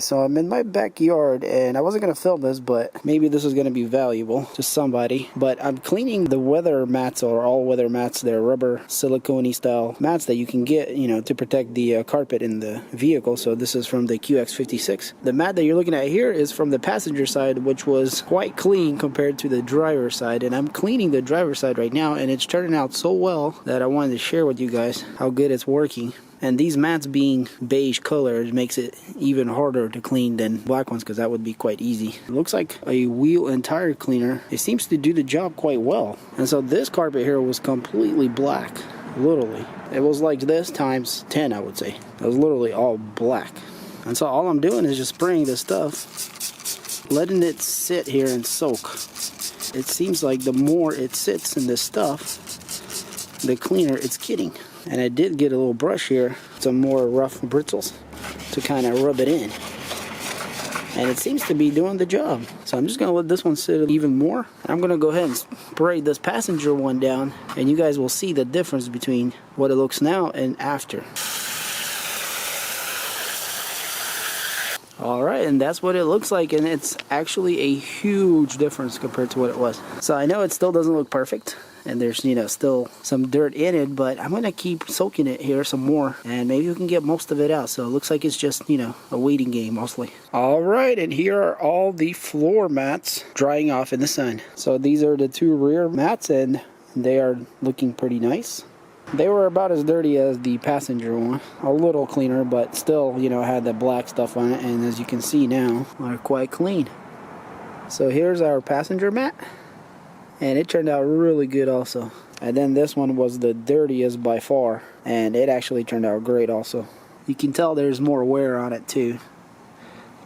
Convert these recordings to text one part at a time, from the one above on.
So I'm in my backyard and I wasn't going to film this, but maybe this is going to be valuable to somebody. But I'm cleaning the weather mats, or all weather mats. They're rubber silicone style mats that you can get, you know, to protect the carpet in the vehicle. So this is from the QX56. The mat that you're looking at here is from the passenger side, which was quite clean compared to the driver's side. And I'm cleaning the driver's side right now, and it's turning out so well that I wanted to share with you guys how good it's working. And these mats being beige color makes it even harder to clean than black ones, because that would be quite easy. It looks like a wheel and tire cleaner. It seems to do the job quite well. And so this carpet here was completely black, literally. It was like this times 10, I would say. It was literally all black. And so all I'm doing is just spraying this stuff, letting it sit here and soak. It seems like the more it sits in this stuff, the cleaner it's getting. And I did get a little brush here, some more rough bristles to kind of rub it in. And it seems to be doing the job. So I'm just going to let this one sit even more. I'm going to go ahead and spray this passenger one down, and you guys will see the difference between what it looks now and after. Alright, and that's what it looks like, and it's actually a huge difference compared to what it was. So I know it still doesn't look perfect, and there's, you know, still some dirt in it, but I'm going to keep soaking it here some more, and maybe we can get most of it out. So it looks like it's just, you know, a waiting game mostly. Alright, and here are all the floor mats drying off in the sun. So these are the two rear mats, and they are looking pretty nice. They were about as dirty as the passenger one, a little cleaner, but still, you know, had the black stuff on it, and as you can see now, they're quite clean. So here's our passenger mat, and it turned out really good also. And then this one was the dirtiest by far, and it actually turned out great also. You can tell there's more wear on it too.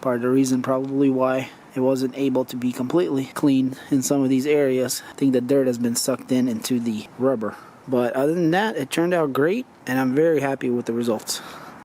Part of the reason probably why it wasn't able to be completely clean in some of these areas. I think the dirt has been sucked into the rubber. But other than that, it turned out great, and I'm very happy with the results.